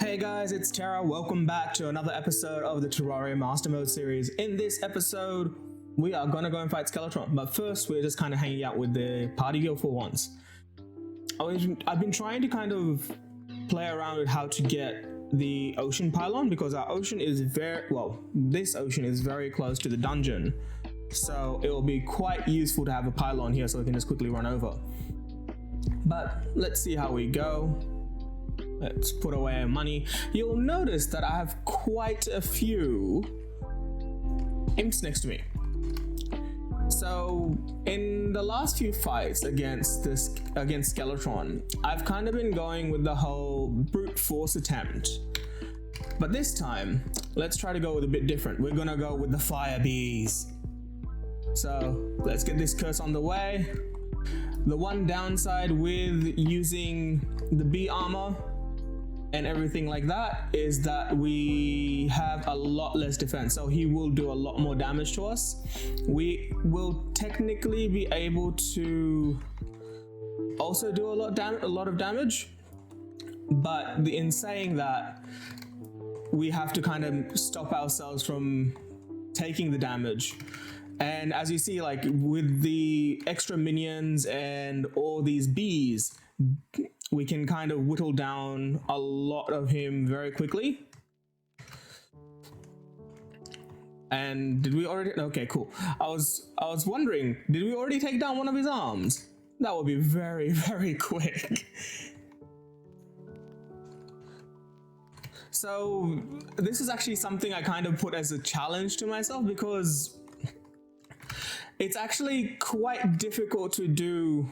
Hey guys, it's Tera. Welcome back to another episode of the Terraria Master Mode series. In this episode, we are gonna go and fight Skeletron, but first we're just kind of hanging out with the party guild for once. I've been trying to kind of play around with how to get the ocean pylon because our ocean is this ocean is very close to the dungeon. So it will be quite useful to have a pylon here so we can just quickly run over. But let's see how we go. Let's put away our money. You'll notice that I have quite a few imps next to me. So in the last few fights against Skeletron, I've kind of been going with the whole brute force attempt. But this time, let's try to go with a bit different. We're gonna go with the fire bees. So let's get this curse on the way. The one downside with using the bee armor and everything like that is that we have a lot less defense, so he will do a lot more damage to us. We will technically be able to also do a lot of damage, but in saying that, we have to kind of stop ourselves from taking the damage. And as you see, like with the extra minions and all these bees, we can kind of whittle down a lot of him very quickly. And did we already? Okay, cool. I was wondering, did we already take down one of his arms? That would be very, very quick. So this is actually something I kind of put as a challenge to myself because it's actually quite difficult to do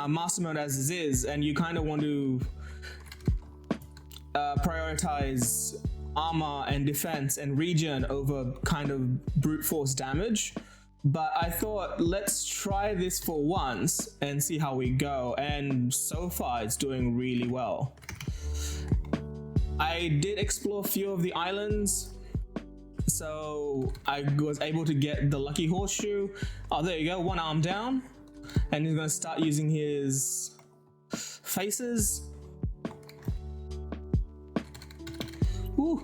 master mode as is, and you kind of want to prioritize armor and defense and regen over kind of brute force damage. But I thought, let's try this for once and see how we go, and so far it's doing really well. I did explore a few of the islands, so I was able to get the lucky horseshoe. Oh, there you go, one arm down. And he's gonna start using his faces. Woo.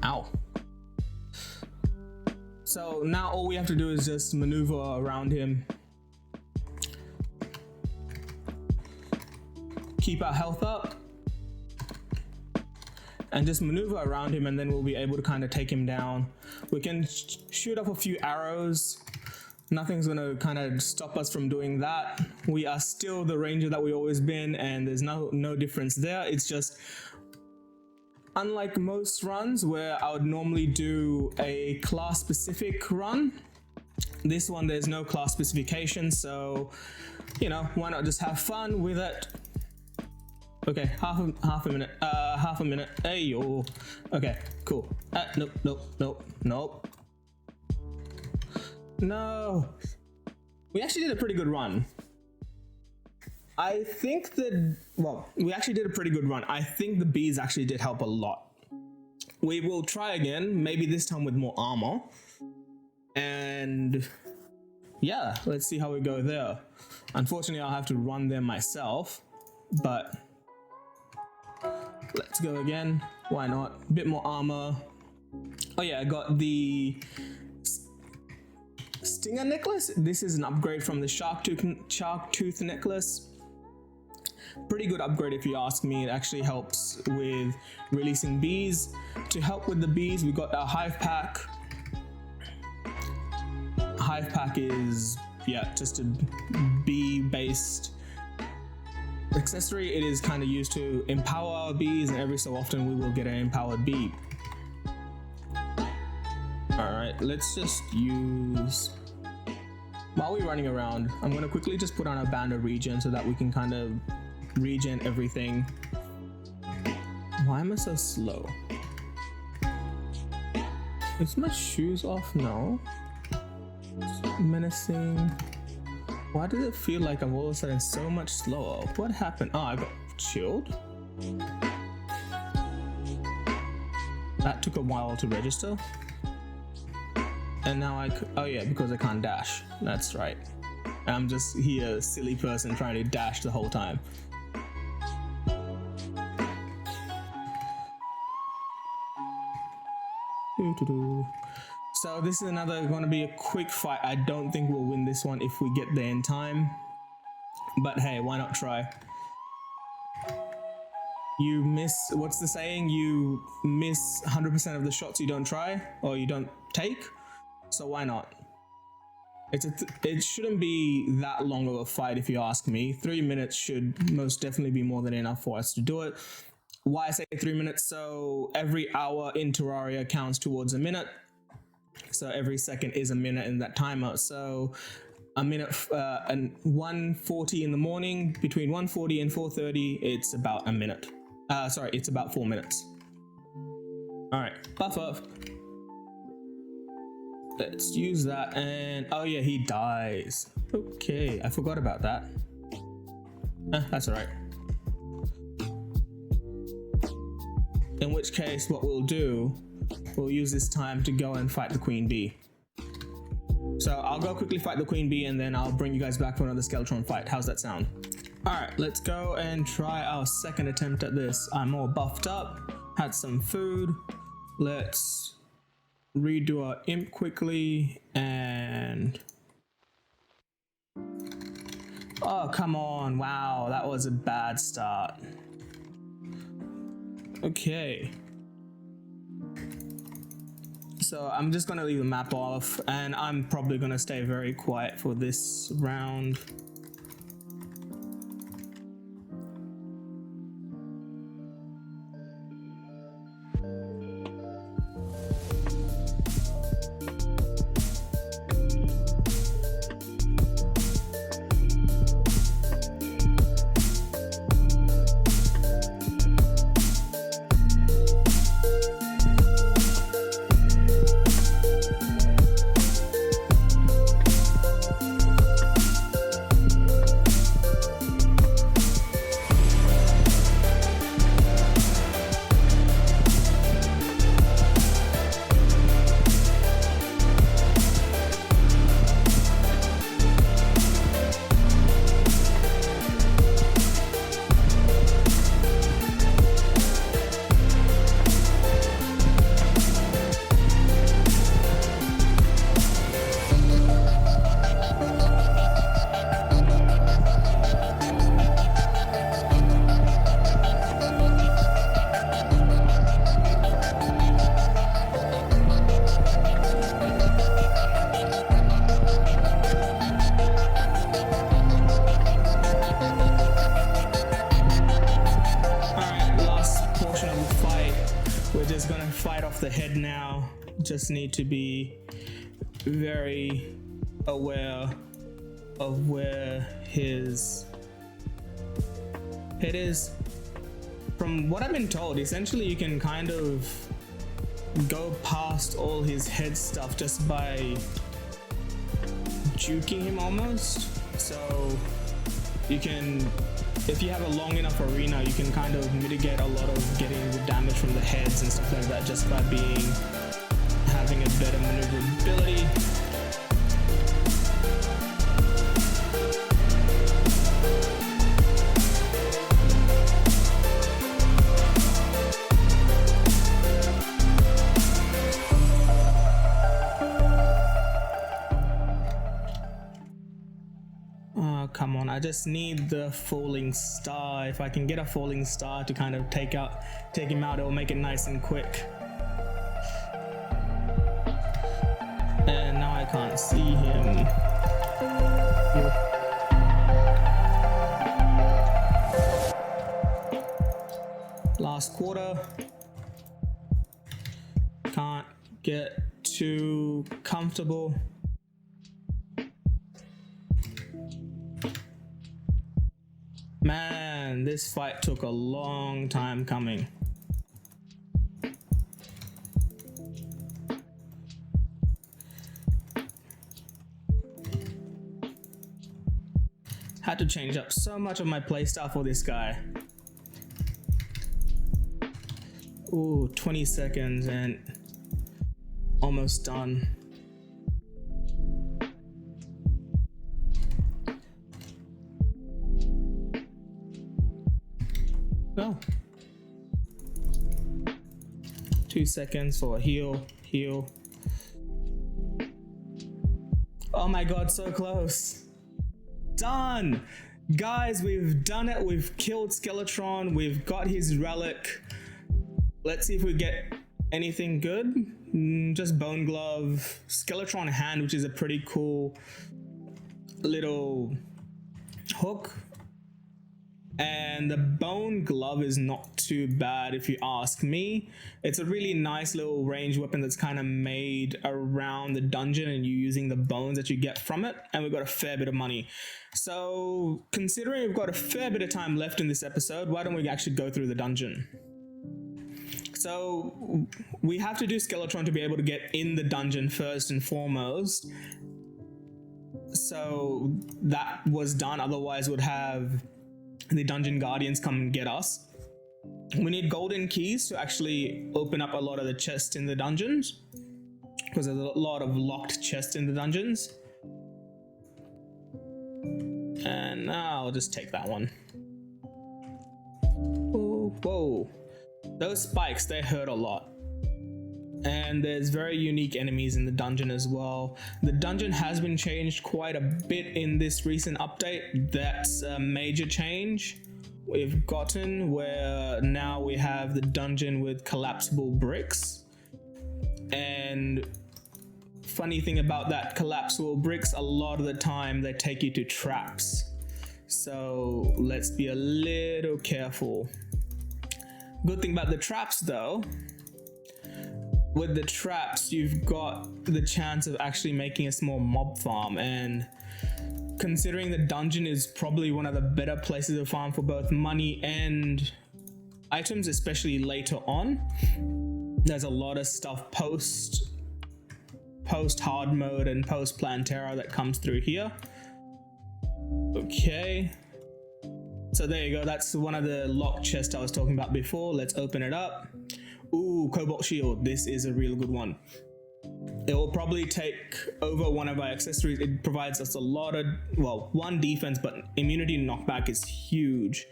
Ow. So now all we have to do is just maneuver around him. Keep our health up. And just maneuver around him, and then we'll be able to kind of take him down. We can shoot off a few arrows. Nothing's gonna kind of stop us from doing that. We are still the ranger that we've always been, and there's no difference there. It's just, unlike most runs where I would normally do a class specific run, this one there's no class specification, so you know, why not just have fun with it. Okay, half a minute. Hey yo. Okay, cool. Nope. No. We actually did a pretty good run. I think that, we actually did a pretty good run. I think the bees actually did help a lot. We will try again, maybe this time with more armor. And yeah, let's see how we go there. Unfortunately, I'll have to run there myself, but let's go again. Why not? A bit more armor. Oh yeah, I got the stinger necklace. This is an upgrade from the shark tooth necklace. Pretty good upgrade if you ask me. It actually helps with releasing bees. To help with the bees, we got our hive pack. Hive pack is, yeah, just a bee based accessory. It is kind of used to empower our bees, and every so often we will get an empowered bee. Alright, let's just use, while we're running around, I'm going to quickly just put on a band of regen so that we can kind of regen everything. Why am I so slow? Is my shoes off? No. Menacing. Why does it feel like I'm all of a sudden so much slower? What happened? Oh, I got chilled? That took a while to register. And now oh yeah, because I can't dash. That's right. I'm just here, silly person trying to dash the whole time. So this is another going to be a quick fight. I don't think we'll win this one if we get there in time, but hey, why not try? You miss, what's the saying? You miss 100% of the shots you don't try or you don't take. So why not? It shouldn't be that long of a fight if you ask me. 3 minutes should most definitely be more than enough for us to do it. Why I say 3 minutes? So every hour in Terraria counts towards a minute. So every second is a minute in that timer. So a minute and 1:40 in the morning, between 1:40 and 4:30, it's about a minute. Sorry, it's about 4 minutes. All right, buffer. Let's use that, and oh yeah, he dies. Okay, I forgot about that. That's all right. In which case, what we'll do, we'll use this time to go and fight the Queen Bee. So I'll go quickly fight the Queen Bee, and then I'll bring you guys back for another Skeletron fight. How's that sound? All right, let's go and try our second attempt at this. I'm all buffed up, had some food. Let's redo our imp quickly, and oh, come on. Wow, that was a bad start. Okay, so I'm just gonna leave the map off, and I'm probably gonna stay very quiet for this round. The head now. Just need to be very aware of where his head is. From what I've been told, essentially you can kind of go past all his head stuff just by juking him almost. So you can, if you have a long enough arena, you can kind of mitigate a lot of getting the damage from the heads and stuff like that just by having a better maneuverability. Come on, I just need the falling star. If I can get a falling star to kind of take him out, it'll make it nice and quick. And now I can't see him. Last quarter. Can't get too comfortable. Man, this fight took a long time coming. Had to change up so much of my playstyle for this guy. Ooh, 20 seconds and almost done. Oh. 2 seconds for a heal heal. Oh my god, so close. Done! Guys, we've done it. We've killed Skeletron. We've got his relic. Let's see if we get anything good. Just bone glove, Skeletron hand, which is a pretty cool little hook. And the bone glove is not too bad if you ask me. It's a really nice little ranged weapon that's kind of made around the dungeon and you using the bones that you get from it. And we've got a fair bit of money. So considering we've got a fair bit of time left in this episode, why don't we actually go through the dungeon? So we have to do Skeletron to be able to get in the dungeon first and foremost. So that was done, otherwise we'd have the dungeon guardians come and get us. We need golden keys to actually open up a lot of the chests in the dungeons, because there's a lot of locked chests in the dungeons. And I'll just take that one. Oh, whoa, those spikes, they hurt a lot. And there's very unique enemies in the dungeon as well. The dungeon has been changed quite a bit in this recent update. That's a major change we've gotten, where now we have the dungeon with collapsible bricks. And funny thing about that collapsible bricks, a lot of the time they take you to traps. So let's be a little careful. Good thing about the traps though, with the traps, you've got the chance of actually making a small mob farm, and considering the dungeon is probably one of the better places to farm for both money and items, especially later on. There's a lot of stuff post hard mode and post plan Tera that comes through here. Okay. So there you go, that's one of the locked chests I was talking about before. Let's open it up. Ooh, Cobalt Shield, this is a real good one. It will probably take over one of our accessories. It provides us a lot of, well, one defense, but immunity knockback is huge.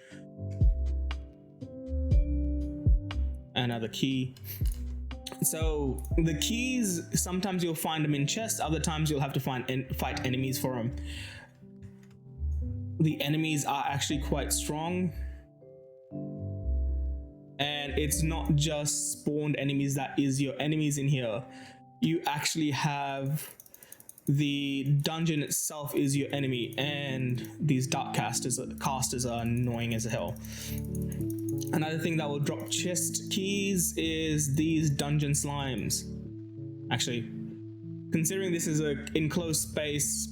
Another key. So the keys, sometimes you'll find them in chests, other times you'll have to fight enemies for them. The enemies are actually quite strong. And it's not just spawned enemies that is your enemies in here. You actually have the dungeon itself is your enemy, and these dark casters are annoying as hell. Another thing that will drop chest keys is these dungeon slimes. Actually, considering this is an enclosed space,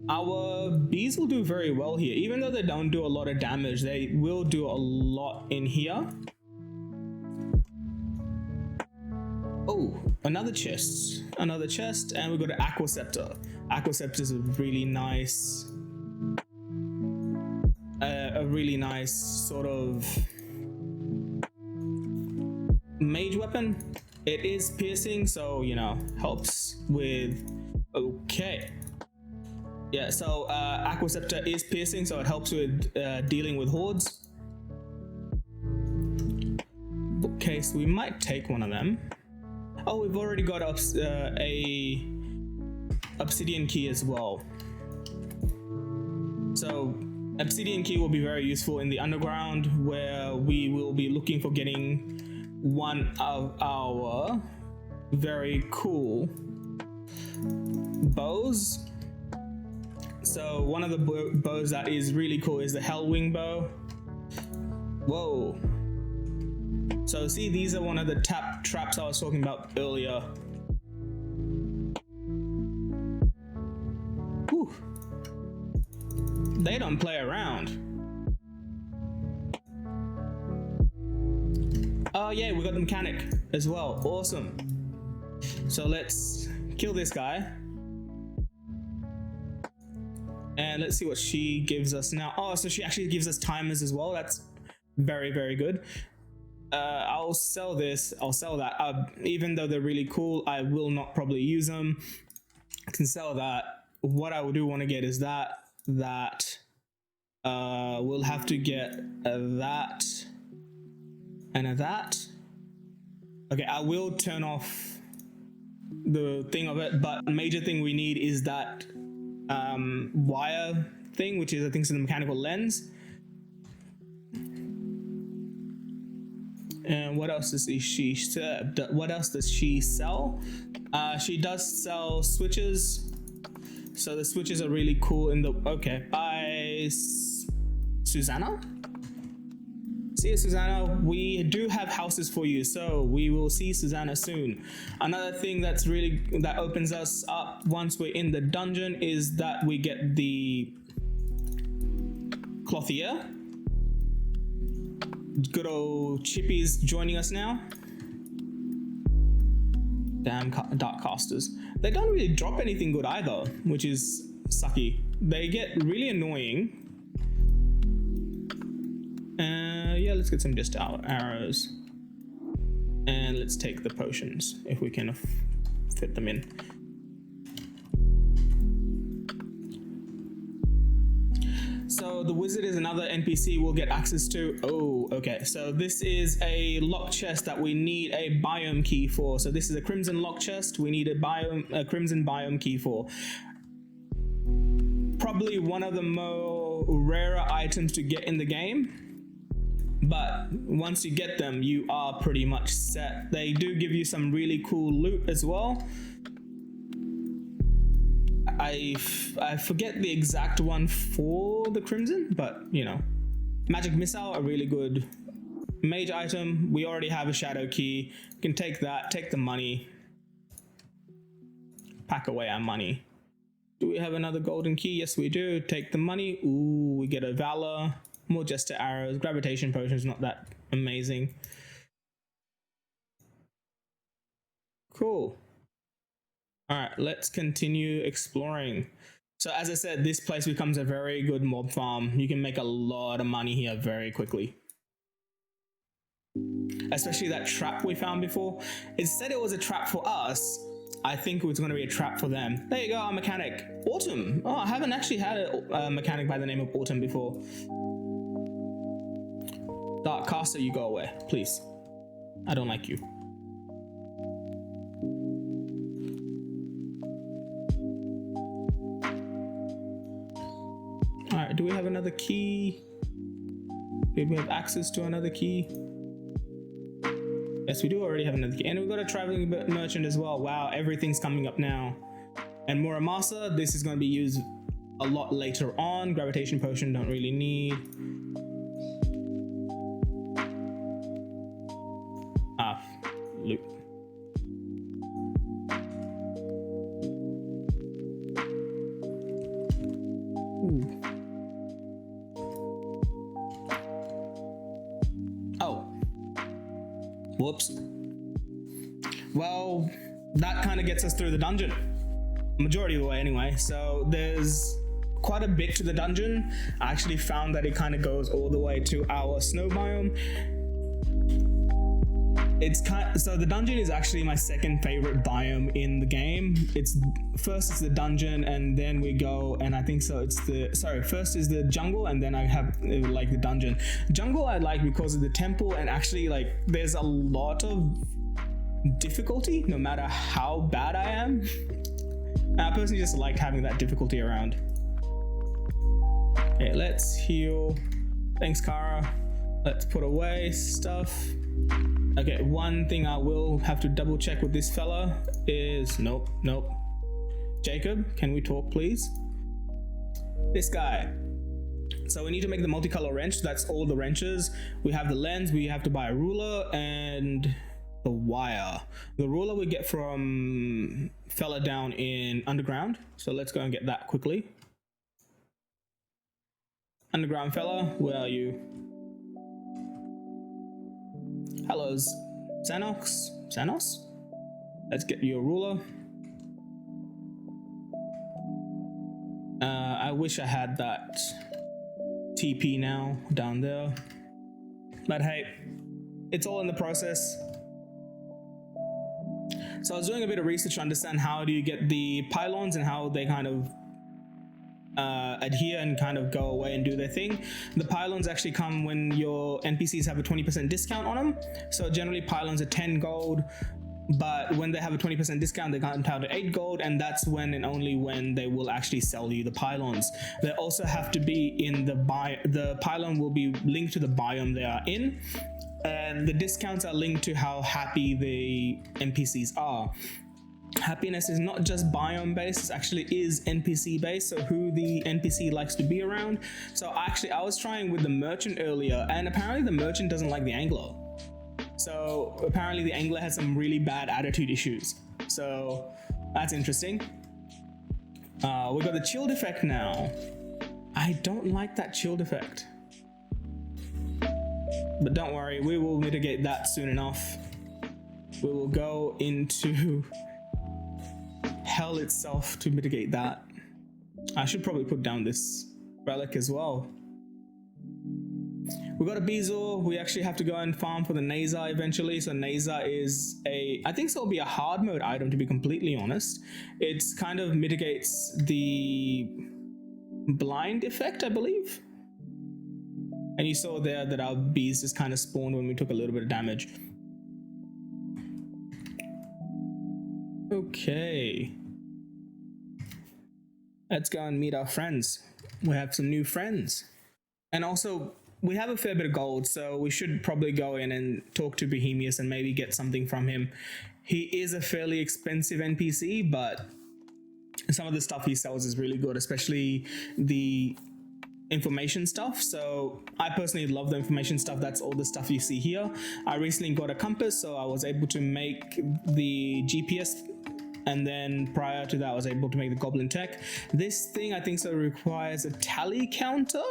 our bees will do very well here. Even though they don't do a lot of damage, they will do a lot in here. Oh, another chest, and we've got an aqua scepter. Aqua scepter is a really nice sort of mage weapon. It is piercing, so you know, helps with. Okay. Yeah, so aqua scepter is piercing, so it helps with dealing with hordes. Okay, so we might take one of them. Oh, we've already got a obsidian key as well. So obsidian key will be very useful in the underground, where we will be looking for getting one of our very cool bows. So one of the bows that is really cool is the Hellwing bow. Whoa. So see, these are one of the traps I was talking about earlier. Whew. They don't play around. Oh yeah, we got the mechanic as well. Awesome. So let's kill this guy. And let's see what she gives us now. Oh, so she actually gives us timers as well. That's very, very good. I'll sell this. I'll sell that. Even though they're really cool, I will not probably use them. I can sell that. What I do want to get is that. We'll have to get that. And a that. Okay, I will turn off the thing of it, but the major thing we need is that wire thing, which is I think is the mechanical lens. And what else does what else does she sell? She does sell switches. So the switches are really cool in the by Susanna. See you, Susanna. We do have houses for you, so we will see Susanna soon. Another thing that opens us up once we're in the dungeon is that we get the clothier. Good old Chippy's joining us now. Damn dark casters. They don't really drop anything good either, which is sucky. They get really annoying. Yeah, let's get some just arrows. And let's take the potions if we can fit them in. So the wizard is another NPC we'll get access to. Oh, okay. So this is a lock chest that we need a biome key for. So this is a crimson lock chest. We need a crimson biome key for. Probably one of the more rarer items to get in the game. But once you get them, you are pretty much set. They do give you some really cool loot as well. I forget the exact one for the crimson, but you know, magic missile, a really good mage item. We already have a shadow key. You can take that, take the money, pack away our money. Do we have another golden key? Yes, we do. Take the money. Ooh, we get a valor, more jester arrows, gravitation potions, not that amazing. Cool. All right, let's continue exploring. So as I said, this place becomes a very good mob farm. You can make a lot of money here very quickly. Especially that trap we found before. It said it was a trap for us. I think it was going to be a trap for them. There you go, our mechanic. Autumn. Oh, I haven't actually had a mechanic by the name of Autumn before. Dark Caster, you go away, please. I don't like you. Alright, do we have another key? Did we have access to another key? Yes, we do already have another key. And we've got a traveling merchant as well. Wow, everything's coming up now. And Muramasa, this is going to be used a lot later on. Gravitation potion, don't really need. Loot. Ooh. Oh. Whoops. Well, that kind of gets us through the dungeon. Majority of the way anyway. So there's quite a bit to the dungeon. I actually found that it kind of goes all the way to our snow biome. So the dungeon is actually my second favorite biome in the game. First it's the dungeon, and then we go, and I think so first is the jungle, and then I have like the dungeon. Jungle I like because of the temple, and actually like there's a lot of difficulty no matter how bad I am. And I personally just like having that difficulty around. Okay, let's heal. Thanks, Kara. Let's put away stuff. Okay, one thing I will have to double check with this fella is nope. Jacob, can we talk please? This guy. So we need to make the multicolor wrench. That's all the wrenches. We have the lens, we have to buy a ruler and the wire. The ruler we get from fella down in underground. So let's go and get that quickly. Underground fella, where are you? Hello, Xanos? Let's get you a ruler. I wish I had that TP now down there. But hey, it's all in the process. So I was doing a bit of research to understand how do you get the pylons and how they kind of adhere and kind of go away and do their thing. The pylons actually come when your NPCs have a 20% discount on them. So generally pylons are 10 gold. but when they have a 20% discount, they can't pound at 8 gold, and that's when and only when they will actually sell you the pylons. They also have to be in the pylon will be linked to the biome they are in, and the discounts are linked to how happy the NPCs are. Happiness is not just biome based, it actually is NPC based, so who the NPC likes to be around. So actually I was trying with the merchant earlier, and apparently the merchant doesn't like the angler. So apparently the angler has some really bad attitude issues. So that's interesting. We got the chilled effect now. I don't like that chilled effect. But don't worry, we will mitigate that soon enough. We will go into hell itself to mitigate that. I should probably put down this relic as well. We got a Bezoar. We actually have to go and farm for the Nazar eventually. So Nazar is I think so it'll be a hard mode item, to be completely honest. It kind of mitigates the blind effect, I believe. And you saw there that our bees just kind of spawned when we took a little bit of damage. Okay. Let's go and meet our friends. We have some new friends. And also, we have a fair bit of gold, so we should probably go in and talk to Bohemius and maybe get something from him. He is a fairly expensive NPC, but some of the stuff he sells is really good, especially the information stuff. So I personally love the information stuff. That's all the stuff you see here. I recently got a compass, so I was able to make the GPS, and then prior to that I was able to make the goblin tech. This thing I think so requires a tally counter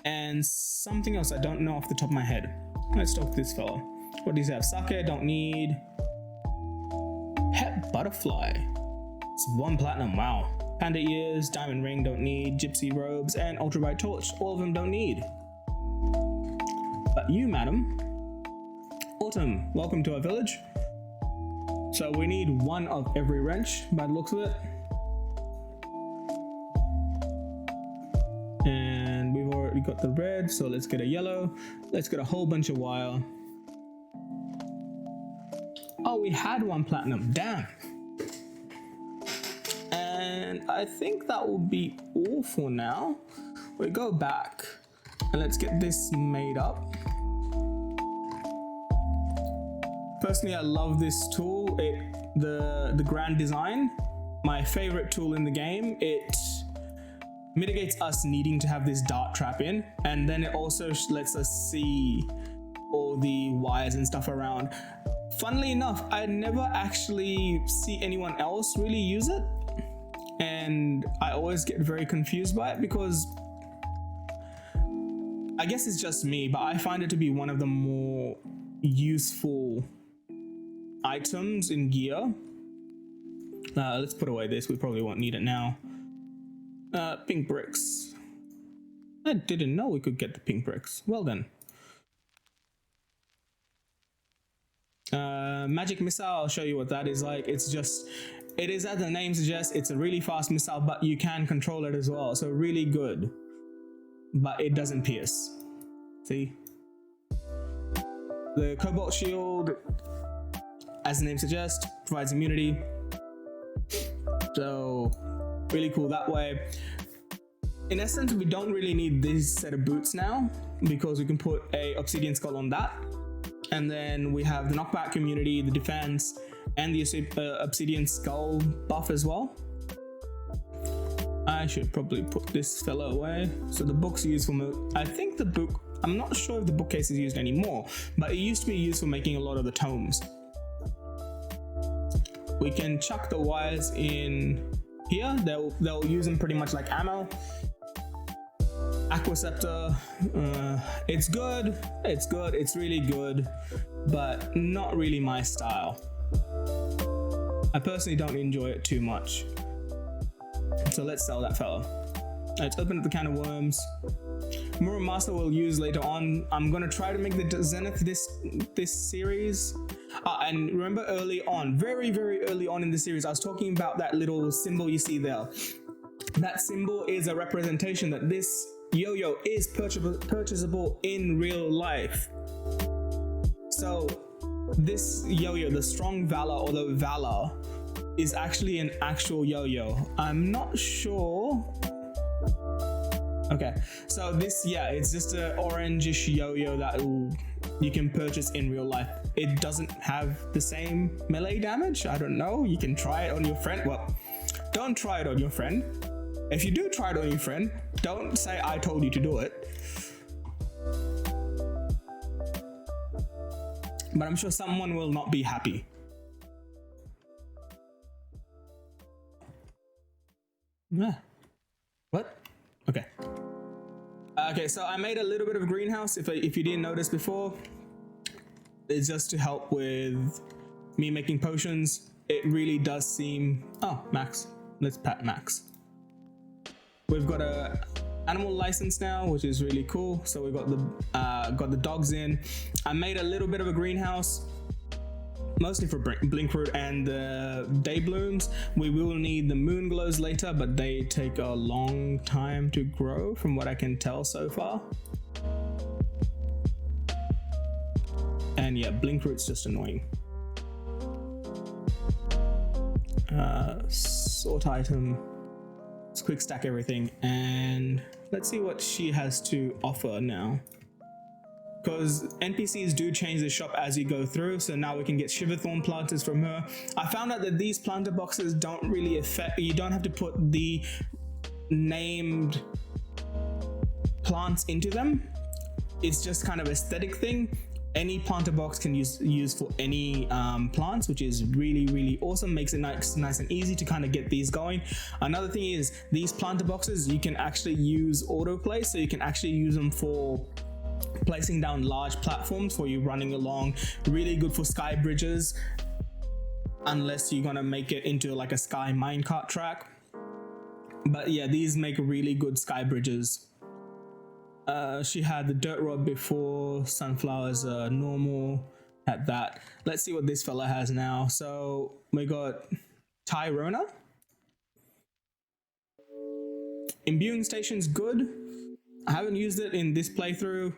and something else I don't know off the top of my head. Let's talk to this fella. What does he have? Sake, don't need. Pet butterfly. It's 1 platinum, wow. Panda ears, diamond ring, don't need. Gypsy robes, and ultraviolet torch, all of them don't need. But you, madam. Autumn, welcome to our village. So we need 1 of every wrench by the looks of it. And we've already got the red, so let's get a yellow. Let's get a whole bunch of wire. Oh, we had 1 platinum, damn. And I think that will be all for now. We go back and let's get this made up. Personally, I love this tool. The grand design, my favorite tool in the game. It mitigates us needing to have this dart trap in, and then it also lets us see all the wires and stuff around. Funnily enough, I never actually see anyone else really use it, and I always get very confused by it because I guess it's just me, but I find it to be one of the more useful items in gear. Let's put away this, we probably won't need it now. Pink bricks. I didn't know we could get the pink bricks. Well then. Magic missile, I'll show you what that is like. It is as the name suggests, it's a really fast missile, but you can control it as well. So really good. But it doesn't pierce. See? The cobalt shield, as the name suggests, provides immunity. So really cool that way. In essence, we don't really need this set of boots now because we can put a obsidian skull on that. And then we have the knockback immunity, the defense, and the obsidian skull buff as well. I should probably put this fella away. So the book's used for, I think the book, I'm not sure if the bookcase is used anymore, but it used to be used for making a lot of the tomes. We can chuck the wires in here. They'll use them pretty much like ammo. Aquaceptor, it's good, it's really good, but not really my style. I personally don't enjoy it too much. So let's sell that fella. Let's open up the can of worms. Mura Master we'll use later on. I'm gonna try to make the Zenith this series. And remember early on, very early on in the series, I was talking about that little symbol you see there. That symbol is a representation that this yo-yo is purchasable in real life. So this yo-yo, the strong valor or the valor, is actually an actual yo-yo. I'm not sure. Okay, so this, yeah, it's just an orangish yo-yo that you can purchase in real life. It doesn't have the same melee damage. I don't know. You can try it on your friend. Well, don't try it on your friend. If you do try it on your friend, don't say I told you to do it. But I'm sure someone will not be happy. Yeah. What? Okay. Okay, so I made a little bit of a greenhouse. If you didn't notice before, it's just to help with me making potions. It really does seem. Oh, Max. Let's pat Max. We've got a animal license now, which is really cool. So we got the dogs in. I made a little bit of a greenhouse, mostly for blinkroot and the day blooms. We will need the moon glows later, but they take a long time to grow from what I can tell so far. And yeah, blinkroot's just annoying. Sort item. Let's quick stack everything and let's see what she has to offer now. Because NPCs do change the shop as you go through, so now we can get Shiverthorn planters from her. I found out that these planter boxes don't really affect, you don't have to put the named plants into them. It's just kind of aesthetic thing. Any planter box can use for any plants, which is really awesome. Makes it nice and easy to kind of get these going. Another thing is these planter boxes, you can actually use autoplay, so you can actually use them for placing down large platforms for you running along. Really good for sky bridges, unless you're gonna make it into like a sky minecart track. But yeah, these make really good sky bridges. She had the dirt rod before, sunflowers are normal at that. Let's see what this fella has now. So we got Tyrona. Imbuing station's good. I haven't used it in this playthrough.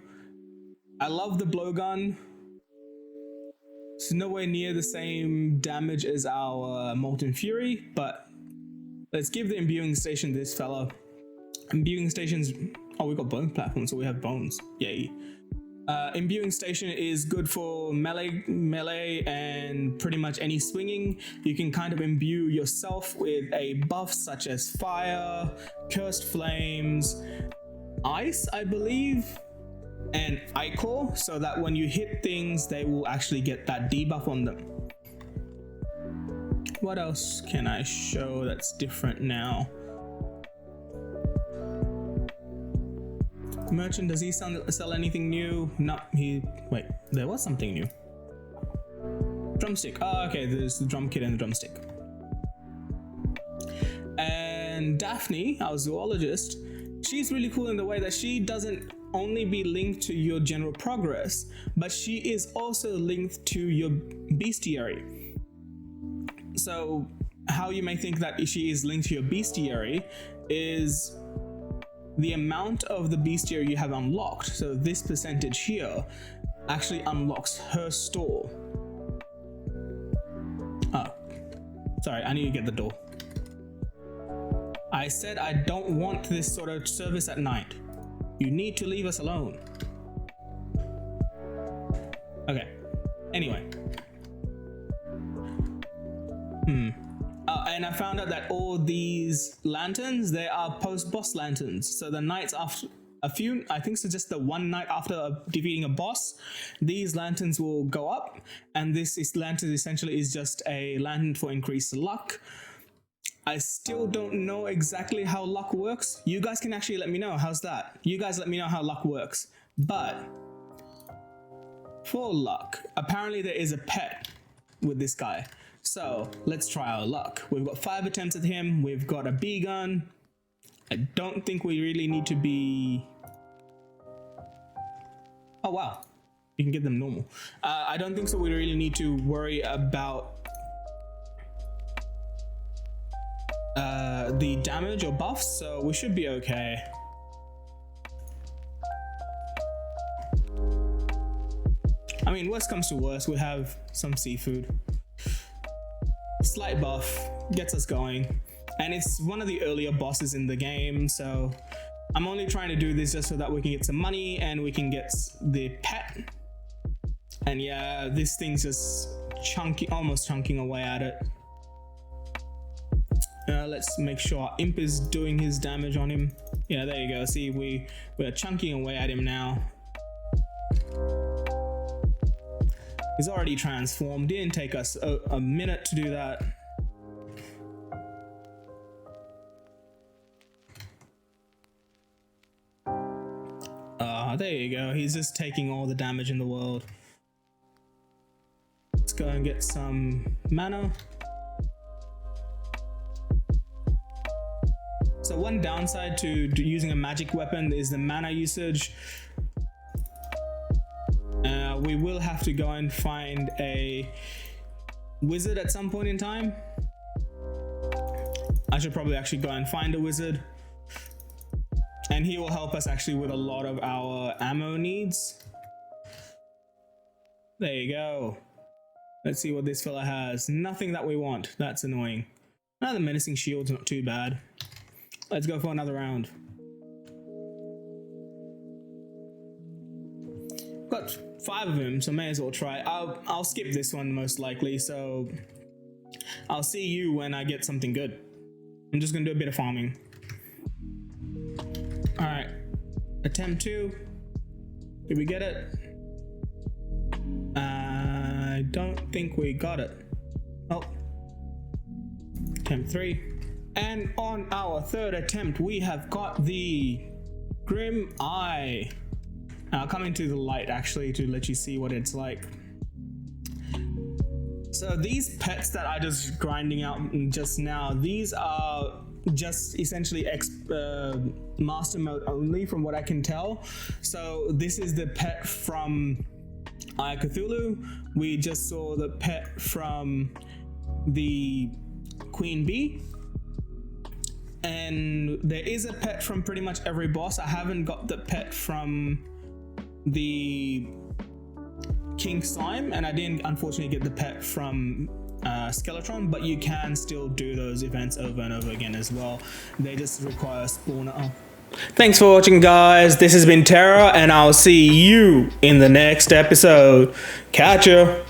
I love the blowgun. It's nowhere near the same damage as our Molten Fury, but let's give the imbuing station this fella. Imbuing stations. Oh, we got bone platforms, so we have bones. Yay. Imbuing station is good for melee and pretty much any swinging. You can kind of imbue yourself with a buff such as fire, cursed flames, ice, I believe, and ichor, so that when you hit things, they will actually get that debuff on them. What else can I show that's different now? Merchant, does he sell anything new? No, wait, there was something new. Drumstick. Oh, okay, there's the drum kit and the drumstick. And Daphne, our zoologist, she's really cool in the way that she doesn't only be linked to your general progress, but she is also linked to your bestiary. So how you may think that she is linked to your bestiary is the amount of the bestiary you have unlocked. So this percentage here actually unlocks her store. Oh, sorry, I need to get the door. I said I don't want this sort of service at night. You need to leave us alone. Okay, anyway. And I found out that all these lanterns, they are post-boss lanterns. So the nights after I think so, just the one night after defeating a boss, these lanterns will go up. And this lantern essentially is just a lantern for increased luck. I still don't know exactly how luck works. You guys can actually let me know. How's that? You guys let me know how luck works. But for luck, apparently there is a pet with this guy. So let's try our luck. We've got 5 attempts at him. We've got a bee gun. I don't think we really need to be... Oh wow, you can get them normal. I don't think so we really need to worry about the damage or buffs, so we should be okay. I mean, worst comes to worst, we have some seafood. Slight buff gets us going, and it's one of the earlier bosses in the game, so I'm only trying to do this just so that we can get some money and we can get the pet. And yeah, this thing's just almost chunking away at it. Let's make sure our imp is doing his damage on him. Yeah, there you go. See, we're chunking away at him now. He's already transformed. Didn't take us a minute to do that. There you go. He's just taking all the damage in the world. Let's go and get some mana. So one downside to using a magic weapon is the mana usage. We will have to go and find a wizard at some point in time. I should probably actually go and find a wizard. And he will help us actually with a lot of our ammo needs. There you go. Let's see what this fella has. Nothing that we want. That's annoying. The menacing shield's not too bad. Let's go for another round. Got 5 of them, so may as well try. I'll skip this one most likely, so I'll see you when I get something good. I'm just gonna do a bit of farming. Alright, attempt 2. Did we get it? I don't think we got it. Oh, attempt 3. And on our 3rd attempt, we have got the Grim Eye. I'll come into the light actually to let you see what it's like. So these pets that I just grinding out just now, these are just essentially master mode only from what I can tell. So this is the pet from Cthulu. We just saw the pet from the Queen Bee. And there is a pet from pretty much every boss. I haven't got the pet from the King Slime, and I didn't unfortunately get the pet from Skeletron, but you can still do those events over and over again as well. They just require a spawner. Thanks for watching, guys. This has been Tera, and I'll see you in the next episode. Catch ya!